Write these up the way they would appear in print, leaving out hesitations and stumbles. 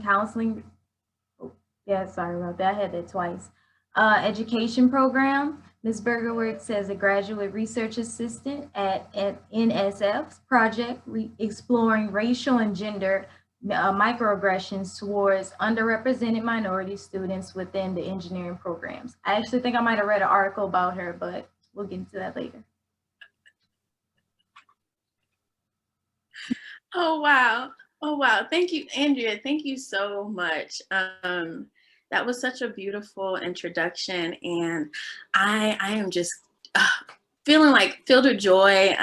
counseling. Oh, yeah, sorry about that. I had that twice. Education program. Ms. Berger works as a graduate research assistant at NSF's project exploring racial and gender microaggressions towards underrepresented minority students within the engineering programs. I actually think I might have read an article about her, but we'll get into that later. Oh, wow. Oh, wow. Thank you, Andrea. Thank you so much. That was such a beautiful introduction. And I am just feeling like filled with joy,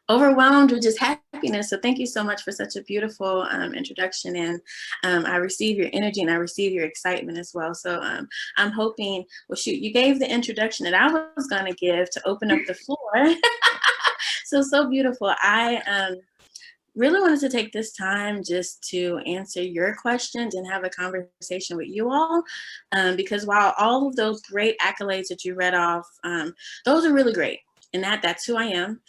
overwhelmed with just happiness. So thank you so much for such a beautiful introduction. And I receive your energy and I receive your excitement as well. So I'm hoping, well, shoot, you gave the introduction that I was going to give to open up the floor. So beautiful. I really wanted to take this time just to answer your questions and have a conversation with you all, because while all of those great accolades that you read off, those are really great, and that's who I am.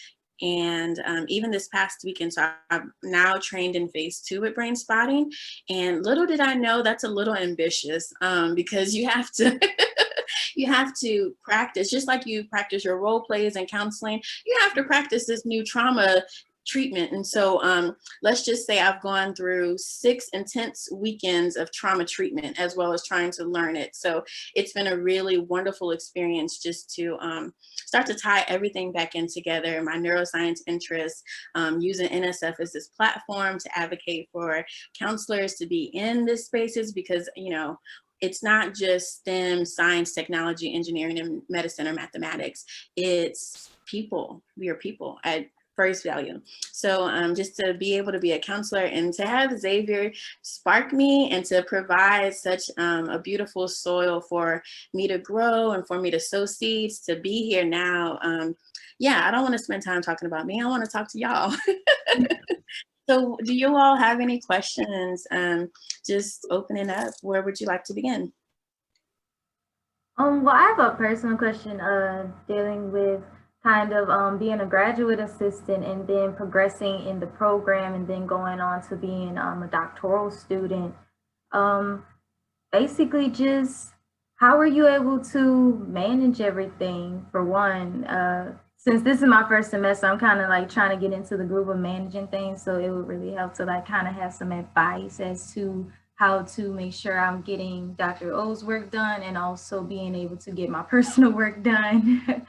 And even this past weekend, so I'm now trained in phase 2 with brain spotting, and little did I know that's a little ambitious, because you have to you have to practice, just like you practice your role plays and counseling, you have to practice this new trauma treatment. And so let's just say I've gone through 6 intense weekends of trauma treatment as well as trying to learn it. So it's been a really wonderful experience just to start to tie everything back in together. My neuroscience interests, using NSF as this platform to advocate for counselors to be in this spaces, because, you know, it's not just STEM, science, technology, engineering, and medicine or mathematics. It's people. We are people at first value. So just to be able to be a counselor and to have Xavier spark me and to provide such a beautiful soil for me to grow and for me to sow seeds, to be here now. Yeah, I don't want to spend time talking about me. I want to talk to y'all. So do you all have any questions? Just opening up, where would you like to begin? Well, I have a personal question dealing with kind of being a graduate assistant and then progressing in the program and then going on to being a doctoral student. Um, Basically, just how are you able to manage everything for one? Since this is my first semester, I'm kind of like trying to get into the groove of managing things. So it would really help to like kind of have some advice as to how to make sure I'm getting Dr. O's work done and also being able to get my personal work done.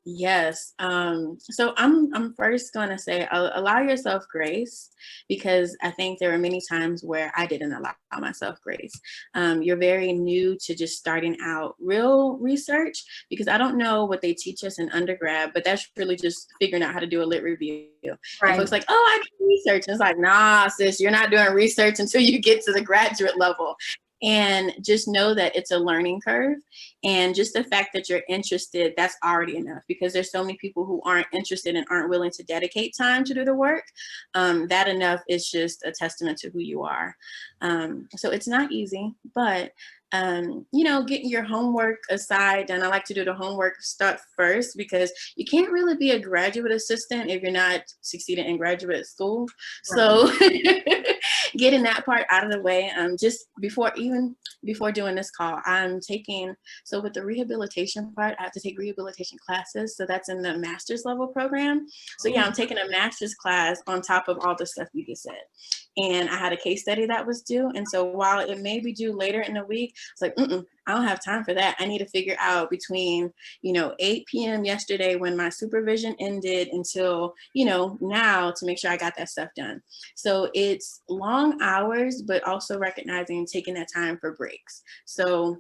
Yes. So I'm first going to say allow yourself grace, because I think there are many times where I didn't allow myself grace. You're very new to just starting out real research, because I don't know what they teach us in undergrad, but that's really just figuring out how to do a lit review. And Right. folks like, oh, I do research. And it's like, nah, sis, you're not doing research until you get to the graduate level. And just know that it's a learning curve. And just the fact that you're interested, that's already enough, because there's so many people who aren't interested and aren't willing to dedicate time to do the work. That enough is just a testament to who you are. So it's not easy, but you know, getting your homework aside, and I like to do the homework stuff first, because you can't really be a graduate assistant if you're not succeeding in graduate school. Right. So getting that part out of the way, just before doing this call, I'm taking, so with the rehabilitation part, I have to take rehabilitation classes. So that's in the master's level program. So yeah, I'm taking a master's class on top of all the stuff you just said. And I had a case study that was due. And so while it may be due later in the week, it's like, I don't have time for that. I need to figure out between, 8 p.m. yesterday when my supervision ended until, now, to make sure I got that stuff done. So it's long hours, but also recognizing and taking that time for breaks. So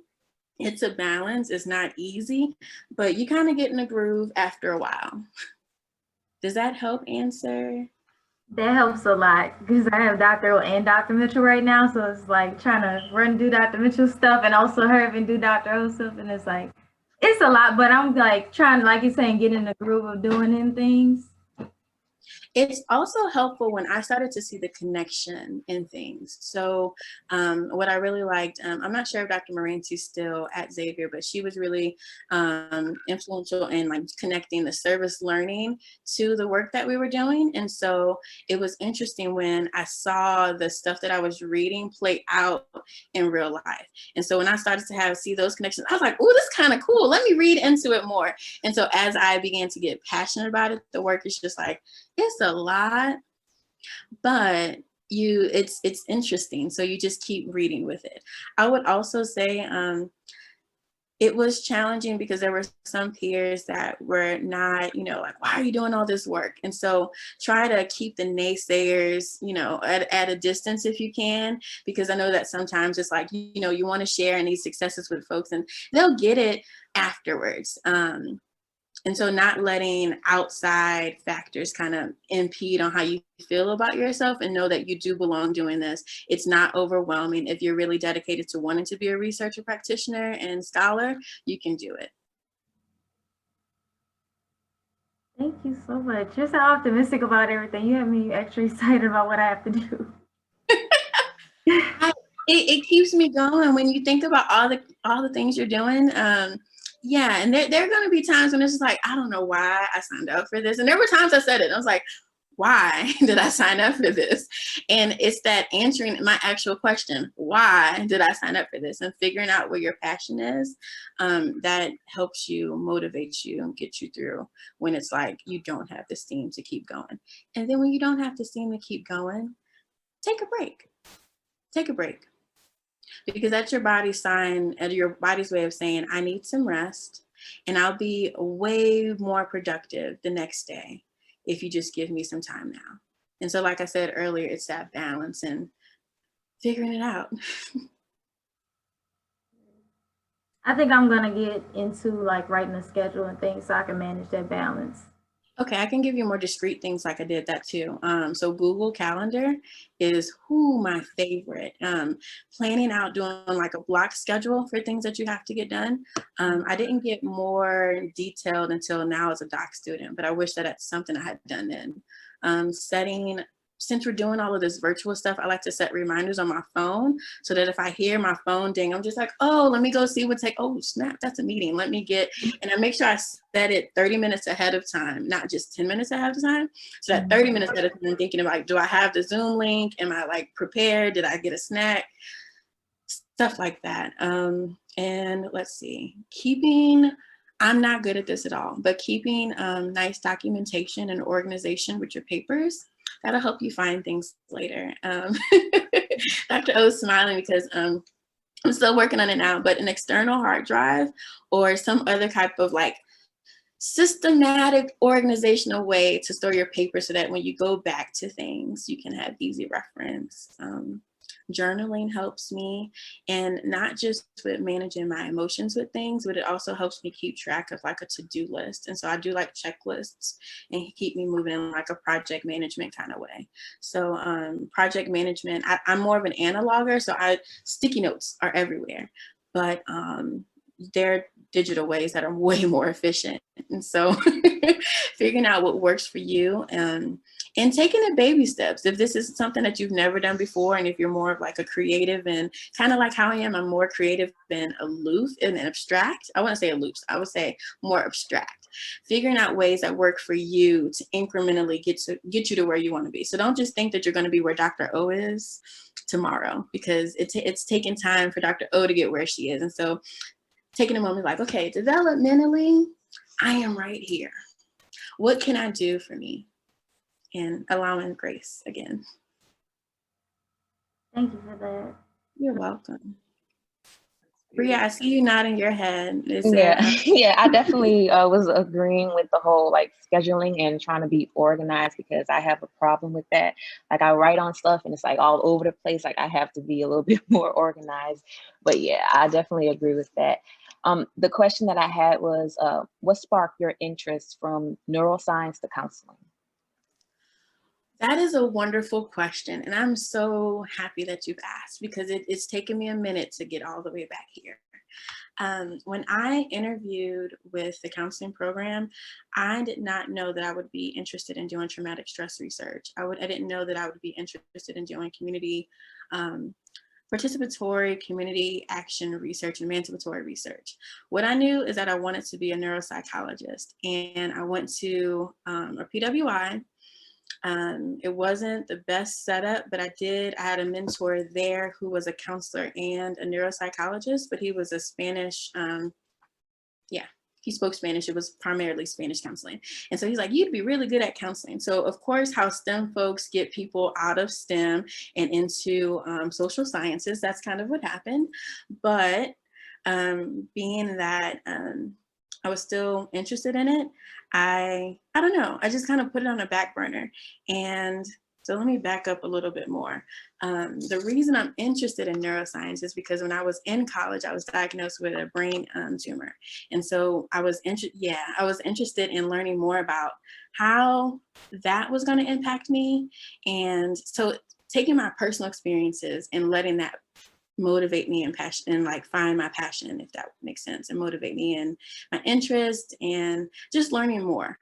it's a balance. It's not easy, but you kind of get in a groove after a while. Does that help answer? That helps a lot because I have Dr. O and Dr. Mitchell right now. So it's like trying to run do Dr. Mitchell stuff and also hurry and do Dr. O stuff. And it's like, it's a lot, but I'm like trying, like you're saying, get in the groove of doing in things. It's also helpful when I started to see the connection in things. So what I really liked, I'm not sure if Dr. Moranti's still at Xavier, but she was really influential in like connecting the service learning to the work that we were doing. And so it was interesting when I saw the stuff that I was reading play out in real life. And so when I started to see those connections, I was like, oh, this is kind of cool. Let me read into it more. And so as I began to get passionate about it, the work is just like, it's a lot, but it's interesting. So you just keep reading with it. I would also say it was challenging because there were some peers that were not, like, why are you doing all this work? And so try to keep the naysayers, at a distance if you can, because I know that sometimes it's like, you want to share in these successes with folks and they'll get it afterwards. And so not letting outside factors kind of impede on how you feel about yourself, and know that you do belong doing this. It's not overwhelming. If you're really dedicated to wanting to be a researcher, practitioner, and scholar, you can do it. Thank you so much. You're so optimistic about everything. You have me actually excited about what I have to do. It keeps me going when you think about all the things you're doing. Yeah, and there are going to be times when it's just like, I don't know why I signed up for this. And there were times I said it. I was like, why did I sign up for this? And it's that answering my actual question, why did I sign up for this? And figuring out where your passion is, that helps you, motivate you, and get you through when it's like you don't have the steam to keep going. And then when you don't have the steam to keep going, take a break. Take a break. Because that's your body's sign, and your body's way of saying, I need some rest, and I'll be way more productive the next day if you just give me some time now. And so, like I said earlier, it's that balance and figuring it out. I think I'm gonna get into like writing a schedule and things so I can manage that balance. Okay, I can give you more discrete things like I did that too. So Google Calendar is my favorite. Planning out, doing like a block schedule for things that you have to get done. I didn't get more detailed until now as a doc student, but I wish that that's something I had done then. Since we're doing all of this virtual stuff, I like to set reminders on my phone so that if I hear my phone ding, I'm just like, oh, let me go see oh, snap, that's a meeting. And I make sure I set it 30 minutes ahead of time, not just 10 minutes ahead of time. So that 30 minutes ahead of time, I'm thinking about, do I have the Zoom link? Am I like prepared? Did I get a snack? Stuff like that. And let's see, I'm not good at this at all, but keeping nice documentation and organization with your papers, that'll help you find things later. Dr. O's smiling because I'm still working on it now, but an external hard drive or some other type of like systematic organizational way to store your paper so that when you go back to things, you can have easy reference. Journaling helps me, and not just with managing my emotions with things, but it also helps me keep track of like a to-do list. And so I do like checklists and keep me moving in like a project management kind of way. So project management, I'm more of an analoger, so sticky notes are everywhere, but there are digital ways that are way more efficient. And so figuring out what works for you, and taking it baby steps. If this is something that you've never done before, and if you're more of like a creative, and kind of like how I am, I'm more creative and aloof and abstract. I wouldn't say aloof, I would say more abstract. Figuring out ways that work for you to incrementally get you to where you want to be. So don't just think that you're going to be where Dr. O is tomorrow, because it's taking time for Dr. O to get where she is. And so taking a moment like, okay, developmentally, I am right here. What can I do for me? And allowing grace again. Thank you for that. You're welcome. Bria, I see you nodding your head. Yeah, I definitely was agreeing with the whole like scheduling and trying to be organized, because I have a problem with that. Like I write on stuff and it's like all over the place. Like I have to be a little bit more organized. But yeah, I definitely agree with that. The question that I had was, what sparked your interest from neuroscience to counseling? That is a wonderful question. And I'm so happy that you've asked, because it's taken me a minute to get all the way back here. When I interviewed with the counseling program, I did not know that I would be interested in doing traumatic stress research. I didn't know that I would be interested in doing community participatory community action research and emancipatory research. What I knew is that I wanted to be a neuropsychologist, and I went to a PWI. It wasn't the best setup, but I had a mentor there who was a counselor and a neuropsychologist, but he was a Spanish, he spoke Spanish. It was primarily Spanish counseling. And so he's like, you'd be really good at counseling. So of course, how STEM folks get people out of STEM and into social sciences, that's kind of what happened. But being that I was still interested in it, I don't know, I just kind of put it on a back burner. And so let me back up a little bit more. The reason I'm interested in neuroscience is because when I was in college, I was diagnosed with a brain tumor. And so I was interested in learning more about how that was going to impact me. And so taking my personal experiences and letting that motivate me and passion, and like find my passion, if that makes sense, and motivate me in my interest and just learning more.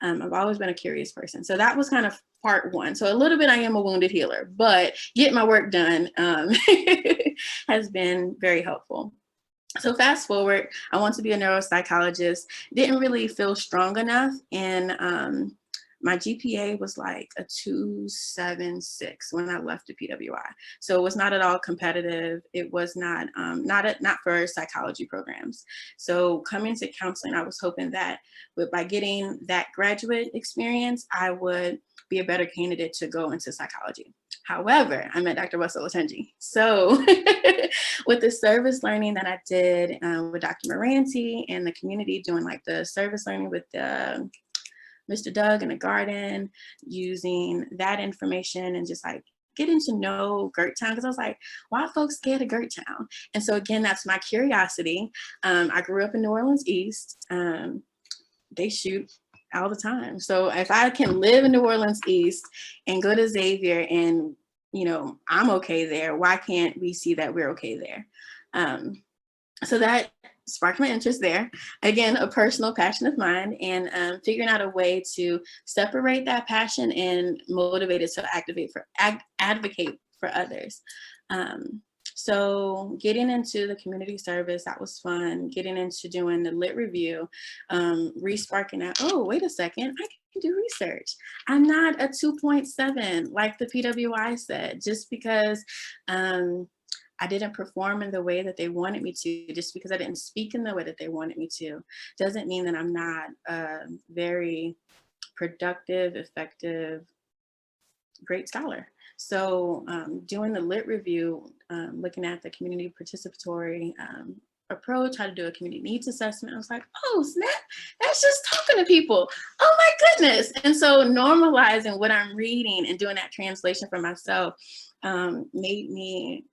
I've always been a curious person. So that was kind of part one. So a little bit, I am a wounded healer, but getting my work done has been very helpful. So fast forward, I want to be a neuropsychologist, didn't really feel strong enough. And my GPA was like a 2.76 when I left the PWI. So it was not at all competitive. It was not for psychology programs. So coming to counseling, I was hoping that by getting that graduate experience, I would be a better candidate to go into psychology. However, I met Dr. Russell Otunji. So with the service learning that I did with Dr. Moranti and the community, doing like the service learning with Mr. Doug in the garden, using that information and just like getting to know Gerttown, because I was like, why are folks scared of Gerttown? And so again, that's my curiosity. I grew up in New Orleans East. They shoot all the time. So if I can live in New Orleans East and go to Xavier and, I'm okay there, why can't we see that we're okay there? So that sparked my interest there. Again, a personal passion of mine, and figuring out a way to separate that passion and motivate it to advocate for others. So getting into the community service, that was fun. Getting into doing the lit review, re-sparking that, oh, wait a second, I can do research. I'm not a 2.7 like the PWI said, just because I didn't perform in the way that they wanted me to, just because I didn't speak in the way that they wanted me to, doesn't mean that I'm not a very productive, effective, great scholar. So doing the lit review, looking at the community participatory approach, how to do a community needs assessment, I was like, oh snap, that's just talking to people. Oh my goodness. And so normalizing what I'm reading and doing that translation for myself made me,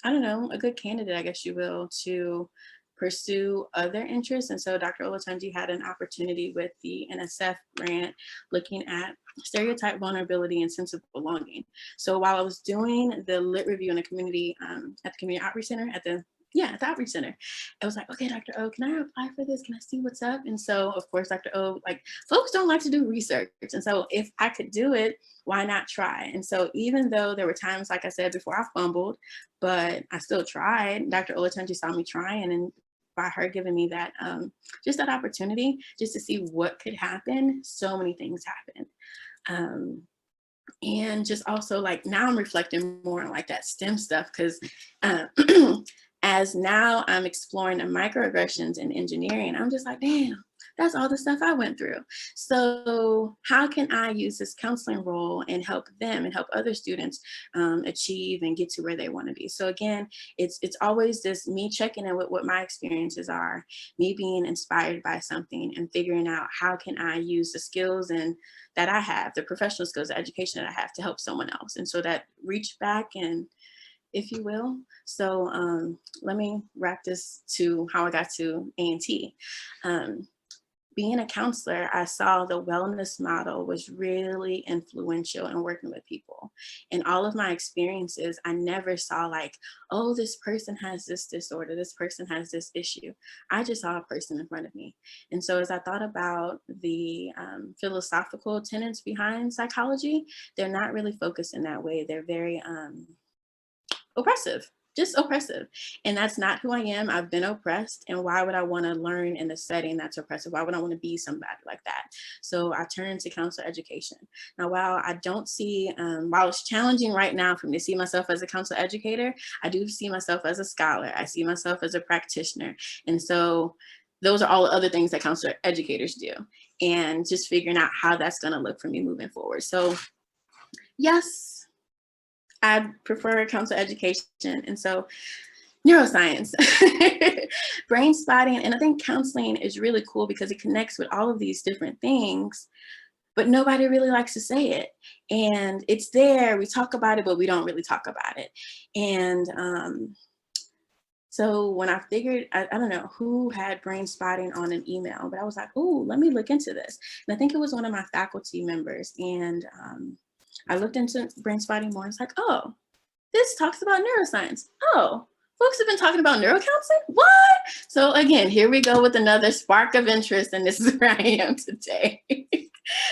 I don't know, a good candidate, I guess you will, to pursue other interests. And so Dr. Olatunji had an opportunity with the NSF grant looking at stereotype vulnerability and sense of belonging. So while I was doing the lit review in the community, at the community outreach center, at the outreach center, I was like, okay, Dr. O, can I apply for this? Can I see what's up? And so of course, Dr. O, like, folks don't like to do research. And so if I could do it, why not try? And so even though there were times, like I said before, I fumbled, but I still tried. Dr. Olatunji saw me trying, and by her giving me that, just that opportunity, just to see what could happen, so many things happened. And just also like now I'm reflecting more on like that STEM stuff, because as now I'm exploring the microaggressions in engineering, I'm just like, damn, that's all the stuff I went through. So how can I use this counseling role and help them and help other students achieve and get to where they want to be? So again, it's always this me checking in with what my experiences are, me being inspired by something and figuring out how can I use the skills and that I have, the professional skills, the education that I have to help someone else. And so that reach back, and if you will. So let me wrap this to how I got to A&T. being a counselor, I saw the wellness model was really influential in working with people. In all of my experiences, I never saw like, oh, this person has this disorder, this person has this issue. I just saw a person in front of me. And so as I thought about the philosophical tenets behind psychology, they're not really focused in that way. They're very oppressive, just oppressive. And that's not who I am. I've been oppressed. And why would I want to learn in a setting that's oppressive? Why would I want to be somebody like that? So I turned to counselor education. Now, while I don't see, while it's challenging right now for me to see myself as a counselor educator, I do see myself as a scholar. I see myself as a practitioner. And so those are all the other things that counselor educators do. And just figuring out how that's going to look for me moving forward. So yes, I prefer counselor education. And so neuroscience, brain spotting, and I think counseling is really cool because it connects with all of these different things, but nobody really likes to say it. And it's there, we talk about it, but we don't really talk about it. And so when I figured, I don't know who had brain spotting on an email, but I was like, oh, let me look into this. And I think it was one of my faculty members. And I looked into brain spotting more. It's like, oh, this talks about neuroscience. Oh, folks have been talking about neurocounseling? What? So again, here we go with another spark of interest, and this is where I am today.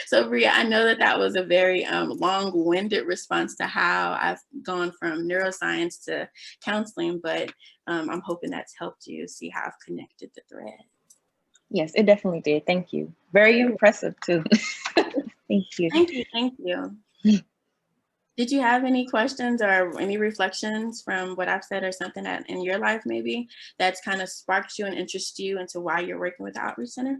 So Bria, I know that was a very long-winded response to how I've gone from neuroscience to counseling, but I'm hoping that's helped you see how I've connected the thread. Yes, it definitely did. Thank you. Very impressive too. Thank you. Thank you. Thank you. Did you have any questions or any reflections from what I've said or something that in your life maybe that's kind of sparked you and interested you into why you're working with the Outreach Center?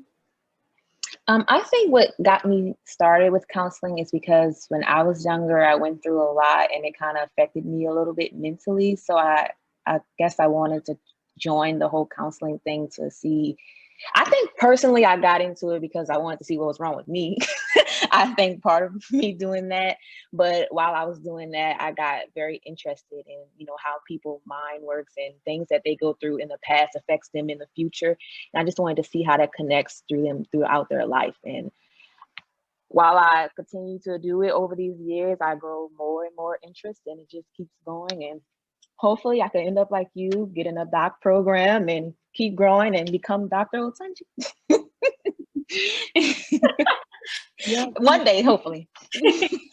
I think what got me started with counseling is because when I was younger, I went through a lot and it kind of affected me a little bit mentally. So I guess I wanted to join the whole counseling thing to see. I think personally, I got into it because I wanted to see what was wrong with me. I think part of me doing that, but while I was doing that, I got very interested in, how people's mind works and things that they go through in the past affects them in the future. And I just wanted to see how that connects through them throughout their life. And while I continue to do it over these years, I grow more and more interest and it just keeps going. And hopefully I can end up like you, get in a doc program and keep growing and become Dr. Otunji. Yeah. One day, hopefully.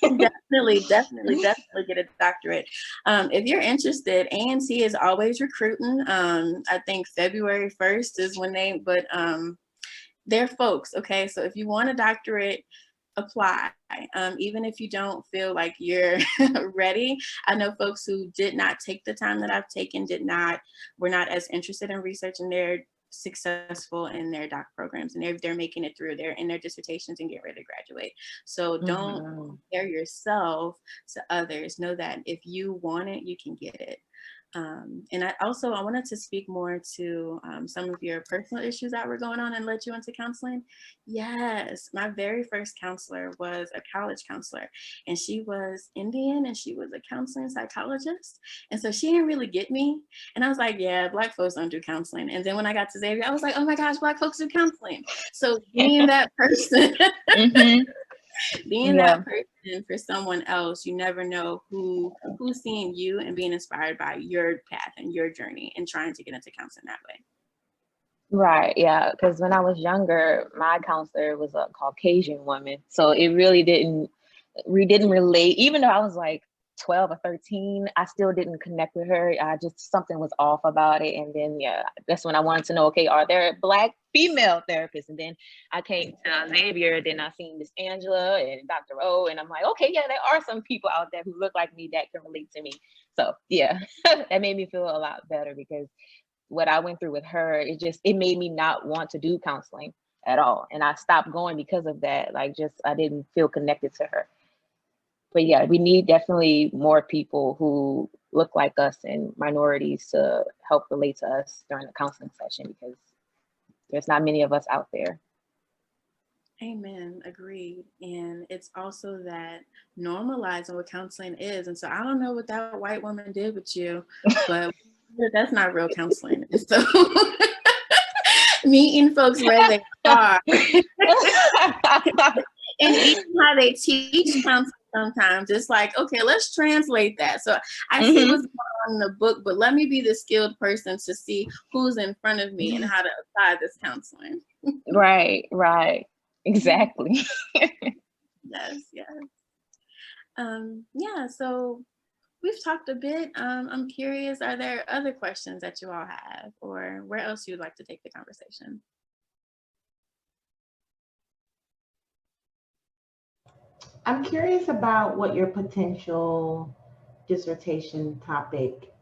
definitely get a doctorate. If you're interested, ANC is always recruiting. I think February 1st is when they're folks, okay? So if you want a doctorate, apply. Even if you don't feel like you're ready. I know folks who did not take the time that I've taken, were not as interested in research, and they're successful in their doc programs and they're making it through. They're in their dissertations and get ready to graduate. So don't compare yourself to others. Know that if you want it, you can get it. And I wanted to speak more to some of your personal issues that were going on and led you into counseling. Yes, my very first counselor was a college counselor, and she was Indian and she was a counseling psychologist. And so she didn't really get me. And I was like, yeah, Black folks don't do counseling. And then when I got to Xavier, I was like, oh my gosh, Black folks do counseling. So being that person, being that person for someone else, you never know who's seeing you and being inspired by your path and your journey and trying to get into counseling that way. Right, yeah, because when I was younger, my counselor was a Caucasian woman, so it really didn't relate. Even though I was like 12 or 13, I still didn't connect with her. Something was off about it. And then, yeah, that's when I wanted to know, okay, are there Black female therapists? And then I came to Xavier, then I seen Miss Angela and Dr. O, and I'm like, okay, yeah, there are some people out there who look like me that can relate to me. So yeah, that made me feel a lot better because what I went through with her, it made me not want to do counseling at all. And I stopped going because of that. I didn't feel connected to her. But yeah, we need definitely more people who look like us and minorities to help relate to us during the counseling session because there's not many of us out there. Amen. Agreed. And it's also that normalizing what counseling is. And so I don't know what that white woman did with you, but that's not real counseling. So meeting folks where they are. And even how they teach counseling sometimes, it's like, okay, let's translate that. So I see what's going on in the book, but let me be the skilled person to see who's in front of me and how to apply this counseling. Right, right. Exactly. Yes, yes. Yeah, so we've talked a bit. I'm curious, are there other questions that you all have, or where else you'd like to take the conversation? I'm curious about what your potential dissertation topic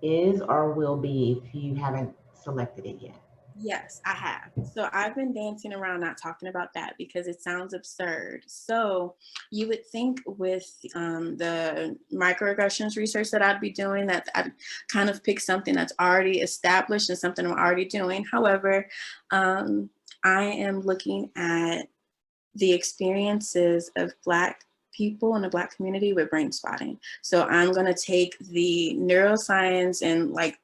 is or will be if you haven't selected it yet. Yes, I have. So I've been dancing around not talking about that because it sounds absurd. So you would think with the microaggressions research that I'd be doing, that I'd kind of pick something that's already established and something I'm already doing. However, I am looking at the experiences of Black people in the Black community with brain spotting. So I'm going to take the neuroscience and the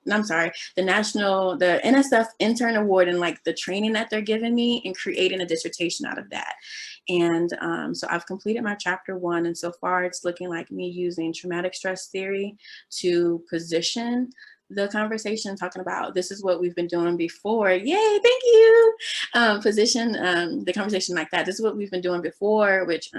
NSF intern award and like the training that they're giving me and creating a dissertation out of that. And so I've completed my chapter 1, and so far it's looking like me using traumatic stress theory to position the conversation, talking about this is what we've been doing before. Yay, thank you. Position the conversation like that. This is what we've been doing before, which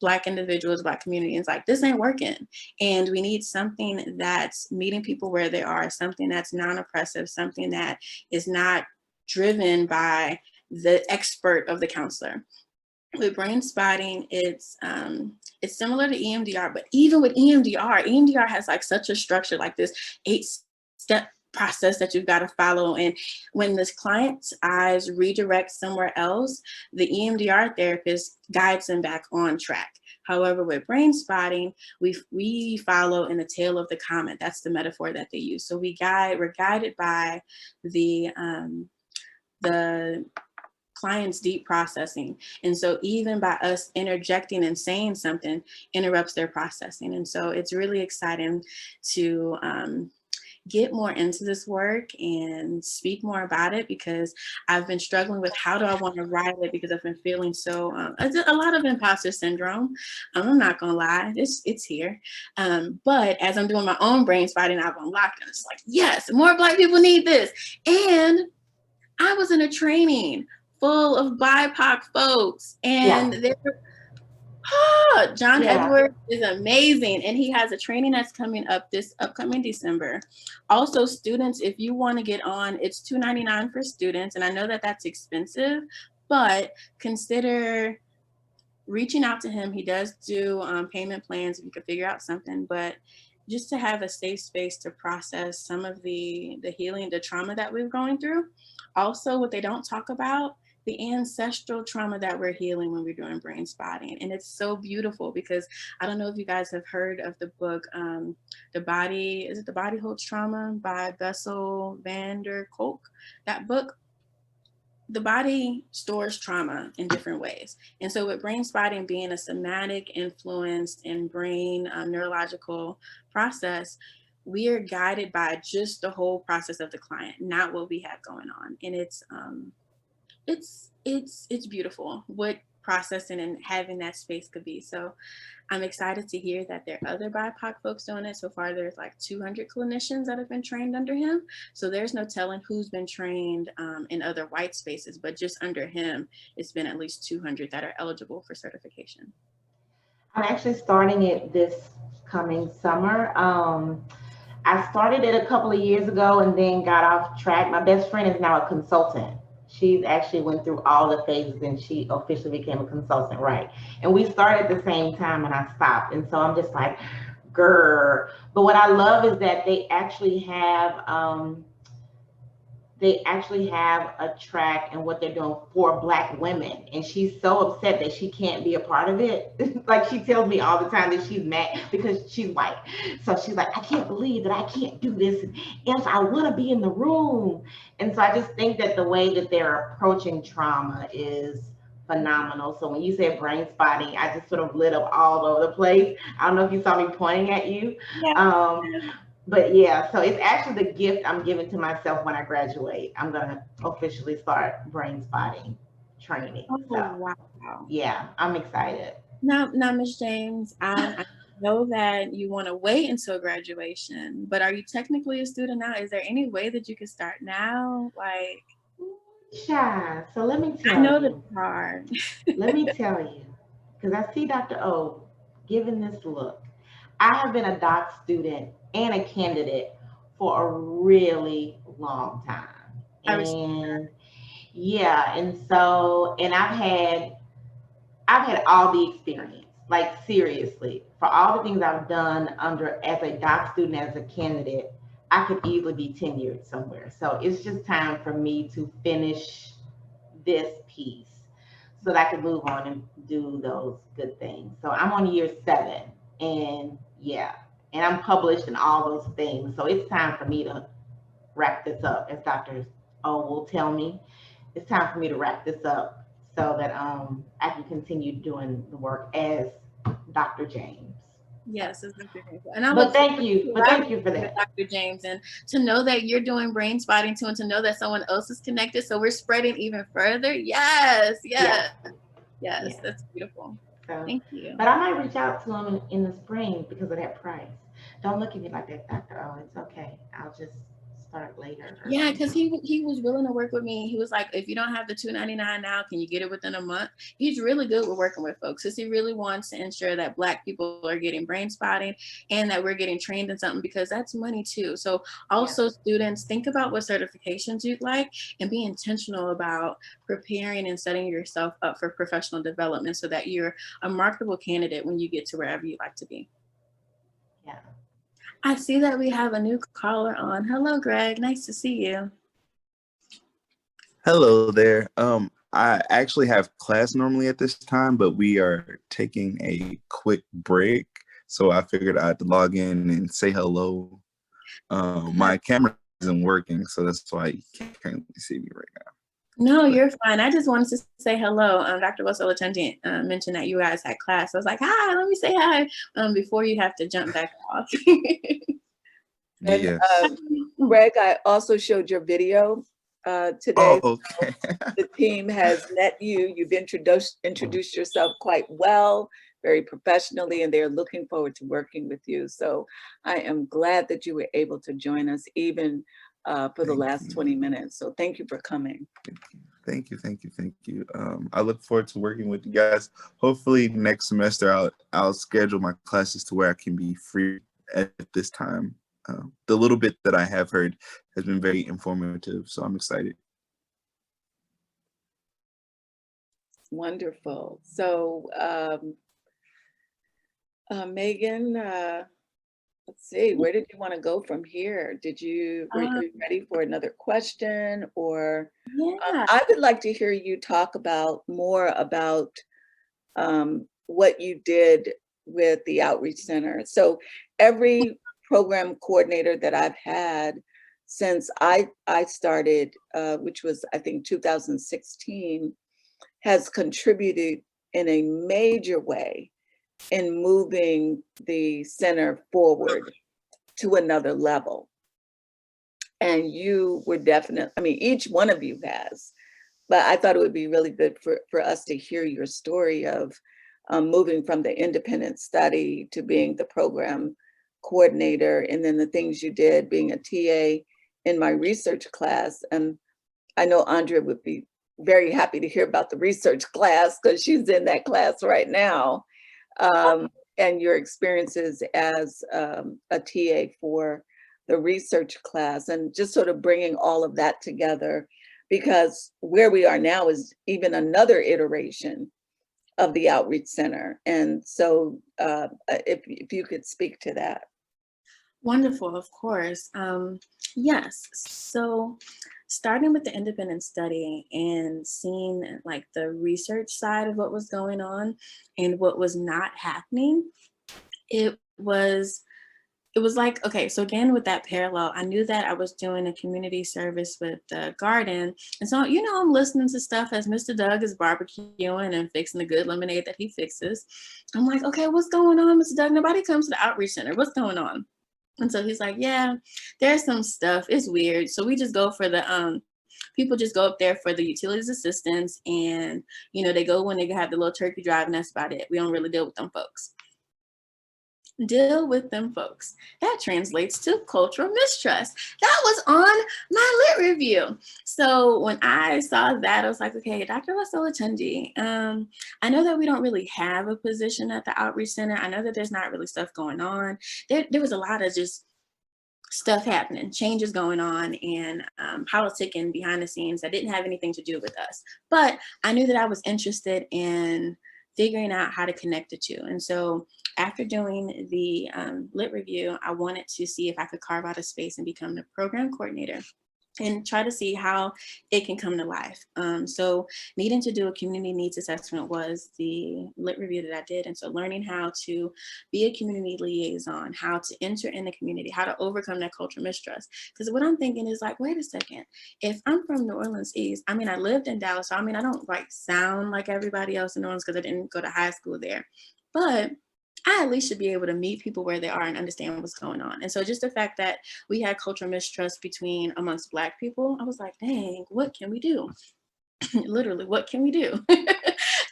Black individuals, Black communities, like this ain't working. And we need something that's meeting people where they are, something that's non-oppressive, something that is not driven by the expert of the counselor. With brain spotting, it's similar to EMDR, but even with EMDR has like such a structure, like this 8-step process that you've got to follow. And when this client's eyes redirect somewhere else, the EMDR therapist guides them back on track. However, with brain spotting, we follow in the tail of the comet. That's the metaphor that they use. So we're guided by the client's deep processing. And so even by us interjecting and saying something interrupts their processing. And so it's really exciting to get more into this work and speak more about it, because I've been struggling with how do I want to write it, because I've been feeling so, a lot of imposter syndrome. I'm not gonna lie, it's here. But as I'm doing my own brain spotting, I've unlocked it. It's like, yes, more Black people need this. And I was in a training full of BIPOC folks, and John Edwards is amazing, and he has a training that's coming up this upcoming December. Also, students, if you want to get on, it's $299 for students, and I know that that's expensive, but consider reaching out to him. He does do payment plans if you could figure out something, but just to have a safe space to process some of the healing, the trauma that we're going through. Also, what they don't talk about, the ancestral trauma that we're healing when we're doing brain spotting. And it's so beautiful, because I don't know if you guys have heard of the book, The Body Holds Trauma by Bessel van der Kolk. That book, the body stores trauma in different ways. And so with brain spotting being a somatic influenced and brain neurological process, we are guided by just the whole process of the client, not what we have going on. And it's beautiful what processing and having that space could be. So I'm excited to hear that there are other BIPOC folks doing it. So far, there's like 200 clinicians that have been trained under him. So there's no telling who's been trained in other white spaces, but just under him, it's been at least 200 that are eligible for certification. I'm actually starting it this coming summer. I started it a couple of years ago and then got off track. My best friend is now a consultant. She actually went through all the phases and she officially became a consultant, right? And we started at the same time and I stopped. And so I'm just like, grr. But what I love is that they actually have a track and what they're doing for Black women. And she's so upset that she can't be a part of it. Like she tells me all the time that she's mad because she's white. So she's like, I can't believe that I can't do this if I want to be in the room. And so I just think that the way that they're approaching trauma is phenomenal. So when you said brain spotting, I just sort of lit up all over the place. I don't know if you saw me pointing at you. Yeah. But yeah, so it's actually the gift I'm giving to myself when I graduate. I'm gonna officially start brain spotting training. Oh, So wow. yeah, I'm excited. Now, Ms. James, I know that you want to wait until graduation, but are you technically a student now? Is there any way that you can start now? Like, Shy. So let me I tell know that you. it's hard. Let me tell you, because I see Dr. O giving this look. I have been a doc student and a candidate for a really long time. I respect. And yeah, and so and I've had all the experience. Like seriously, for all the things I've done under as a doc student, as a candidate, I could easily be tenured somewhere. So it's just time for me to finish this piece so that I can move on and do those good things. So I'm on year 7, and yeah, and I'm published and all those things. So it's time for me to wrap this up, as Dr. O will tell me. It's time for me to wrap this up so that I can continue doing the work as Dr. James. So, Yes, it's Dr. James. And I but look forward thank to you, but thank collaborating you for with that. Dr. James and to know that you're doing brain spotting too, and to know that someone else is connected. So we're spreading even further. Yes, Yeah, yes, yes. yeah. That's beautiful. So, Thank you. but I might reach out to him in the spring because of that price. Don't look at me like that, Dr. O. It's okay. I'll just start later or Yeah, because something. he was willing to work with me. He was like, if you don't have the $299 now, can you get it within a month? He's really good with working with folks because he really wants to ensure that Black people are getting brain spotting and that we're getting trained in something because that's money too. So Yeah. also students, think about what certifications you'd like and be intentional about preparing and setting yourself up for professional development so that you're a marketable candidate when you get to wherever you'd like to be. Yeah. I see that we have a new caller on. Hello, Greg. Nice to see you. Hello there. I actually have class normally at this time, but we are taking a quick break. So I figured I'd log in and say hello. My camera isn't working, so that's why you can't currently see me right now. No, But you're fine. I just wanted to say hello. Dr. Bosola mentioned that you guys had class. I was like, hi, let me say hi before you have to jump back off. And yes. Greg, I also showed your video today. Oh, okay. The team has met you. You've introduced yourself quite well, very professionally, and they're looking forward to working with you. So I am glad that you were able to join us even for the last 20 minutes. So thank you for coming. Thank you. I look forward to working with you guys. Hopefully next semester I'll schedule my classes to where I can be free at this time. The little bit that I have heard has been very informative, so I'm excited. Wonderful. So Megan, let's see, where did you want to go from here? Were you ready for another question, or Yeah. I would like to hear you talk more about what you did with the Outreach Center. So every program coordinator that I've had since I started, which was I think 2016, has contributed in a major way in moving the center forward to another level. And you were definitely, I mean, each one of you has, but I thought it would be really good for us to hear your story of moving from the independent study to being the program coordinator, and then the things you did being a TA in my research class. And I know Andrea would be very happy to hear about the research class because she's in that class right now. And your experiences as a TA for the research class, and just sort of bringing all of that together, because where we are now is even another iteration of the Outreach Center. And so if you could speak to that. Wonderful, of course. Yes, so starting with the independent study and seeing like the research side of what was going on and what was not happening, it was like, okay, so again, with that parallel, I knew that I was doing a community service with the garden. And so, I'm listening to stuff as Mr. Doug is barbecuing and fixing the good lemonade that he fixes. I'm like, okay, what's going on, Mr. Doug? Nobody comes to the outreach center. What's going on? And so he's like, yeah, there's some stuff. It's weird. So we just go for the people just go up there for the utilities assistance, and they go when they have the little turkey drive, and that's about it. We don't really deal with them folks. Deal with them folks. That translates to cultural mistrust. That was on my lit review. So when I saw that, I was like, okay, Dr. Wasolatunji, I know that we don't really have a position at the Outreach Center. I know that there's not really stuff going on. There was a lot of just stuff happening, changes going on, and politicking behind the scenes that didn't have anything to do with us. But I knew that I was interested in figuring out how to connect the two. And so after doing the lit review, I wanted to see if I could carve out a space and become the program coordinator and try to see how it can come to life. So needing to do a community needs assessment was the lit review that I did. And so learning how to be a community liaison, how to enter in the community, how to overcome that cultural mistrust. Because what I'm thinking is like, wait a second, if I'm from New Orleans East, I mean, I lived in Dallas, so I mean, I don't like sound like everybody else in New Orleans because I didn't go to high school there. But I at least should be able to meet people where they are and understand what's going on. And so just the fact that we had cultural mistrust amongst Black people, I was like, dang, what can we do? Literally, what can we do?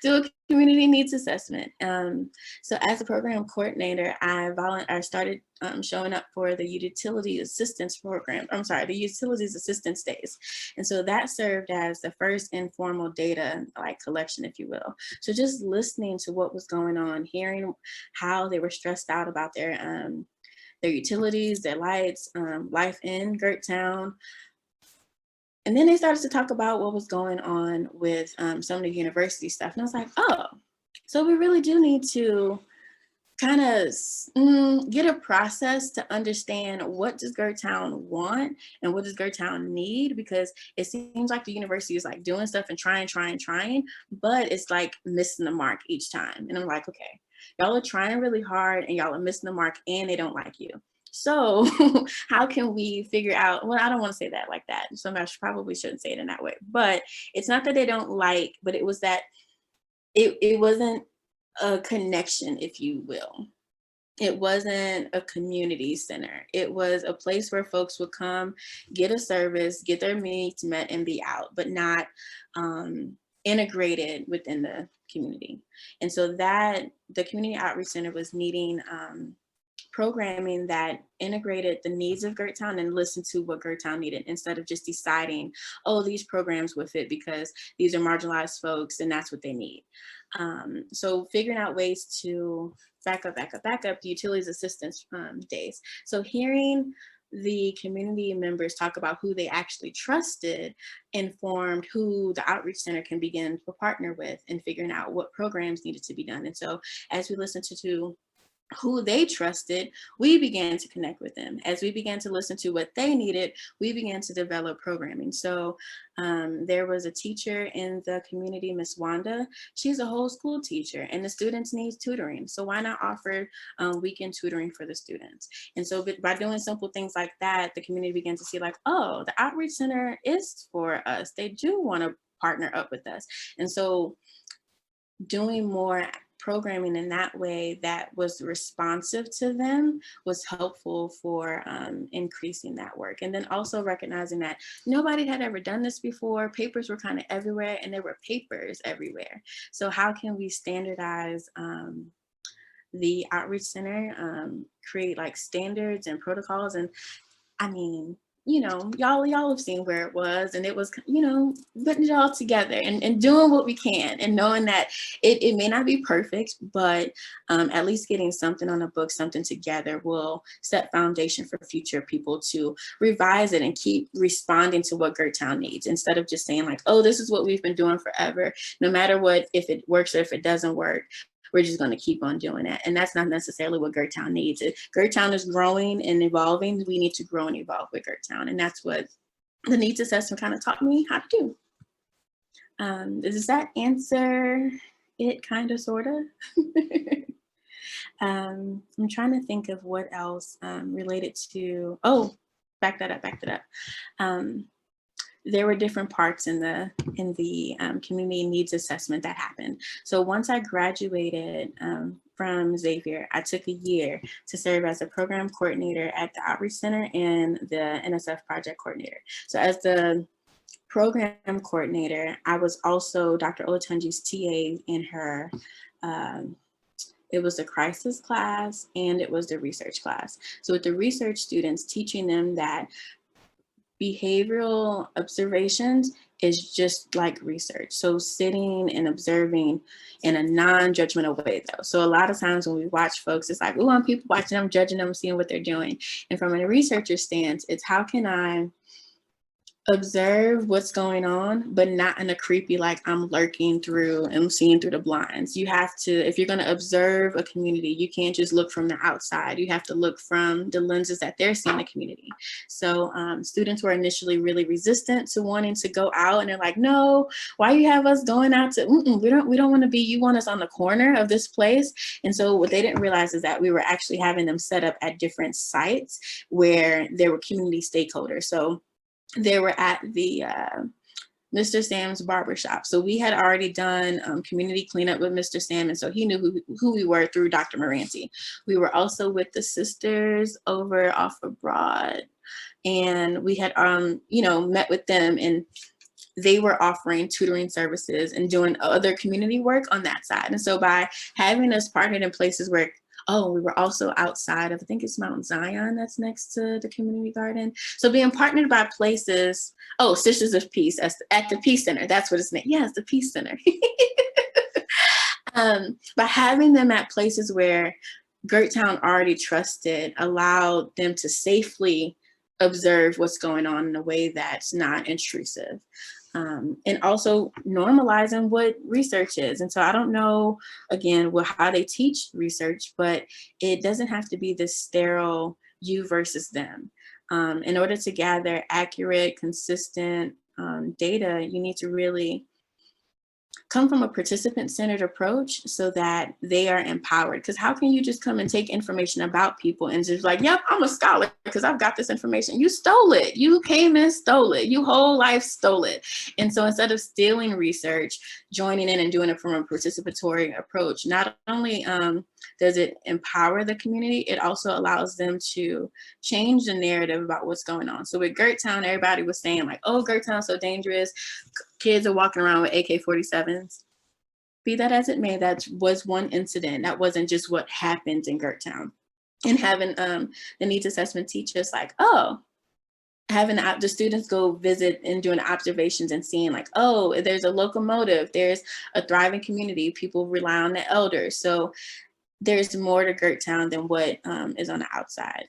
Do a community needs assessment. So as a program coordinator, I started showing up for the utility assistance program. The utilities assistance days. And so that served as the first informal data collection, if you will. So just listening to what was going on, hearing how they were stressed out about their utilities, their lights, life in Gerttown. And then they started to talk about what was going on with some of the university stuff. And I was like, oh, so we really do need to kind of get a process to understand what does Gerttown want and what does Gerttown need, because it seems like the university is like doing stuff and trying, but it's like missing the mark each time. And I'm like, okay, y'all are trying really hard and y'all are missing the mark and they don't like you. So how can we figure out, well, I don't want to say that like that. So I probably shouldn't say it in that way, but it's not that they don't like, but it was that it wasn't a connection, if you will. It wasn't a community center. It was a place where folks would come, get a service, get their needs met and be out, but not integrated within the community. And so that the Community Outreach Center was needing programming that integrated the needs of Gerttown and listened to what Gerttown needed, instead of just deciding, oh, these programs would fit because these are marginalized folks and that's what they need. So figuring out ways to back up the utilities assistance days. So hearing the community members talk about who they actually trusted informed who the Outreach Center can begin to partner with and figuring out what programs needed to be done. And so as we listened to who they trusted, we began to connect with them. As we began to listen to what they needed, we began to develop programming. So there was a teacher in the community, Miss Wanda. She's a whole school teacher and the students need tutoring. So why not offer weekend tutoring for the students? And so by doing simple things like that, the community began to see like, oh, the Outreach Center is for us. They do want to partner up with us. And so doing more programming in that way that was responsive to them was helpful for increasing that work. And then also recognizing that nobody had ever done this before. Papers were kind of everywhere and there were papers everywhere. So how can we standardize the Outreach Center, create like standards and protocols? And I mean, you know, y'all have seen where it was, and it was, you know, putting it all together and doing what we can and knowing that it may not be perfect, but at least getting something on the book, something together will set foundation for future people to revise it and keep responding to what Gerttown needs, instead of just saying like, oh, this is what we've been doing forever, no matter what, if it works or if it doesn't work. We're just going to keep on doing that. And that's not necessarily what Gerttown needs. Gerttown is growing and evolving. We need to grow and evolve with Gerttown. And that's what the needs assessment kind of taught me how to do. Does that answer it kind of, sort of? I'm trying to think of what else related to, oh, back that up. There were different parts in the community needs assessment that happened. So once I graduated from Xavier, I took a year to serve as a program coordinator at the Outreach Center and the NSF project coordinator. So as the program coordinator, I was also Dr. Olatunji's TA in her, it was the crisis class and it was the research class. So with the research students, teaching them that behavioral observations is just like research. So sitting and observing in a non-judgmental way though. So a lot of times when we watch folks, it's like, oh, I'm people watching them, judging them, seeing what they're doing. And from a researcher's stance, it's how can I observe what's going on, but not in a creepy, like I'm lurking through and seeing through the blinds. You have to, if you're going to observe a community, you can't just look from the outside. You have to look from the lenses that they're seeing the community. So students were initially really resistant to wanting to go out, and they're like, no, why you have us going out to, we don't want to be, you want us on the corner of this place. And so what they didn't realize is that we were actually having them set up at different sites where there were community stakeholders. So they were at the Mr. Sam's barbershop. So we had already done community cleanup with Mr. Sam, and so he knew who we were through Dr. Moranti. We were also with the sisters over off of Broad, and we had met with them, and they were offering tutoring services and doing other community work on that side. And so by having us partnered in places where we were also outside of, I think it's Mount Zion that's next to the community garden. So being partnered by places, Sisters of Peace at the Peace Center, that's what it's named. Yeah, it's the Peace Center. By having them at places where Gerttown already trusted, allowed them to safely observe what's going on in a way that's not intrusive. And also normalizing what research is. And so I don't know, again, how they teach research, but it doesn't have to be this sterile you versus them. In order to gather accurate, consistent data, you need to really come from a participant-centered approach so that they are empowered. Because how can you just come and take information about people and just like, yep, I'm a scholar because I've got this information. You stole it. You came and stole it. You whole life stole it. And so instead of stealing research, joining in and doing it from a participatory approach, not only does it empower the community, it also allows them to change the narrative about what's going on. So with Gerttown, everybody was saying like, oh, Gerttown's so dangerous. Kids are walking around with AK-47s. Be that as it may, that was one incident. That wasn't just what happened in Gerttown. And having the needs assessment teach us like, having the students go visit and doing observations and seeing like, there's a locomotive, there's a thriving community, people rely on the elders. So there's more to Gerttown than what is on the outside.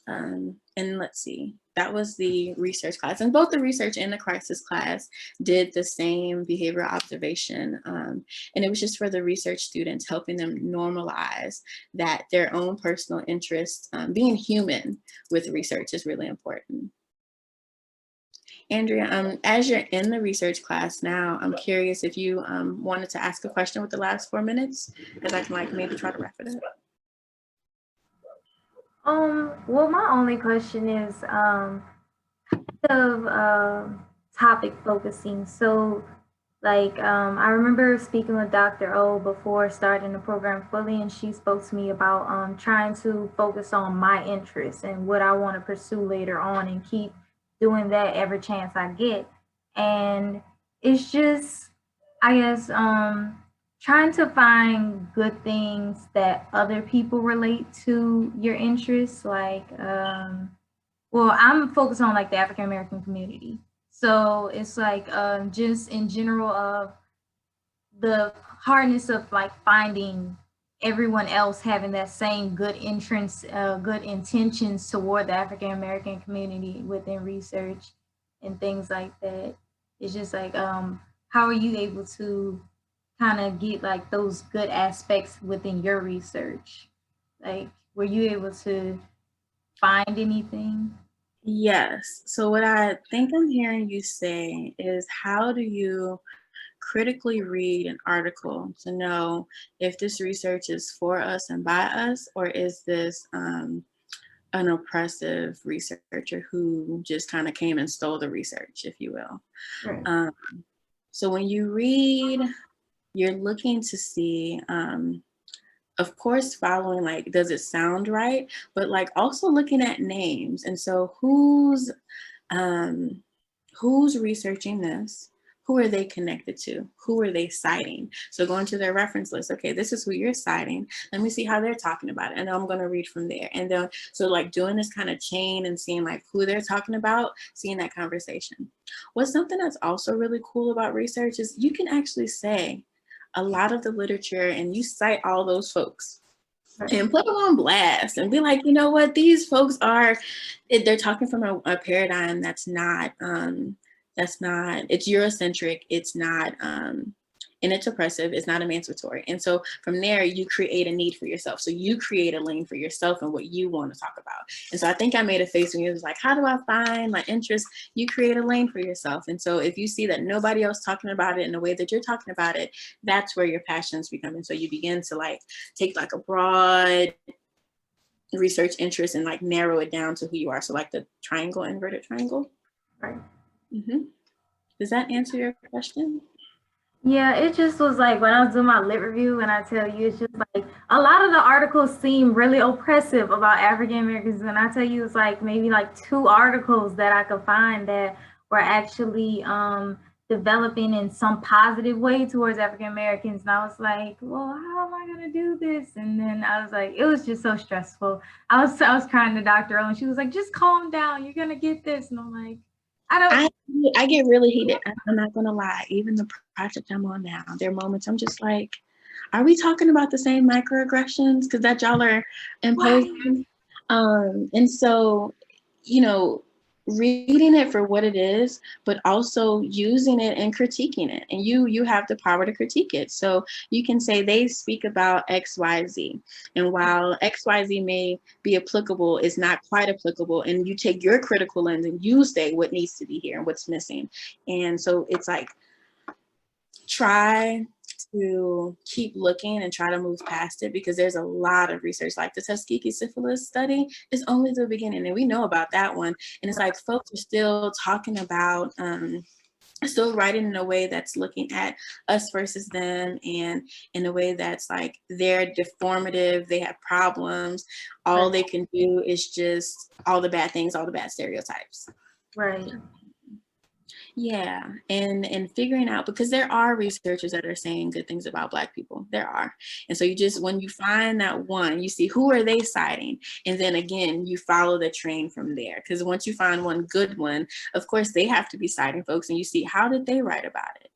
And let's see, that was the research class. And both the research and the crisis class did the same behavioral observation. And it was just for the research students, helping them normalize that their own personal interests, being human with research is really important. Andrea, as you're in the research class now, I'm curious if you wanted to ask a question with the last 4 minutes, because I can maybe try to wrap it up. Well, my only question is topic focusing. So like I remember speaking with Dr. O before starting the program fully, and she spoke to me about trying to focus on my interests and what I want to pursue later on and keep doing that every chance I get. And it's just, I guess, trying to find good things that other people relate to your interests. Like, I'm focused on like the African American community. So it's like just in general of the hardness of like finding everyone else having that same good entrance, good intentions toward the African American community within research and things like that. It's just like, how are you able to kind of get like those good aspects within your research? Like, were you able to find anything? Yes. So what I think I'm hearing you say is, how do you critically read an article to know if this research is for us and by us, or is this an oppressive researcher who just kind of came and stole the research, if you will. Right. So when you read, you're looking to see of course, following like, does it sound right? But like also looking at names. And so who's researching this? Who are they connected to? Who are they citing? So going to their reference list, okay, this is who you're citing. Let me see how they're talking about it. And I'm going to read from there. And then, so like doing this kind of chain and seeing like who they're talking about, seeing that conversation. What's something that's also really cool about research is you can actually say a lot of the literature and you cite all those folks. Right. And put them on blast and be like, you know what, these folks are, they're talking from a paradigm that's not, it's Eurocentric, it's not, and it's oppressive, it's not emancipatory. And so from there, you create a need for yourself. So you create a lane for yourself and what you want to talk about. And so I think I made a face when you was like, how do I find my interest? You create a lane for yourself. And so if you see that nobody else talking about it in the way that you're talking about it, that's where your passions become. And so you begin to like take like a broad research interest and like narrow it down to who you are. So like the triangle, inverted triangle. Right. Mm-hmm. Does that answer your question? Yeah, it just was like when I was doing my lit review, and I tell you, it's just like a lot of the articles seem really oppressive about African Americans. And I tell you, it's like maybe like 2 articles that I could find that were actually developing in some positive way towards African Americans. And I was like, well, how am I gonna do this? And then I was like, it was just so stressful. I was crying to Dr. O, and she was like, just calm down, you're gonna get this. And I'm like, I get really heated. I'm not gonna lie. Even the project I'm on now, there are moments I'm just like, are we talking about the same microaggressions? Because that y'all are imposing. And so, you know, reading it for what it is, but also using it and critiquing it. And you have the power to critique it. So you can say they speak about XYZ. And while XYZ may be applicable, it's not quite applicable. And you take your critical lens and you say what needs to be here and what's missing. And so it's like, try to keep looking and try to move past it, because there's a lot of research. Like the Tuskegee syphilis study is only the beginning, and we know about that one. And it's like folks are still talking about, still writing in a way that's looking at us versus them, and in a way that's like they're deformative, they have problems, all they can do is just all the bad things, all the bad stereotypes. right. Yeah, and figuring out, because there are researchers that are saying good things about Black people. There are. And so you just, when you find that one, you see who are they citing? And then again, you follow the train from there. Because once you find one good one, of course, they have to be citing folks, and you see how did they write about it?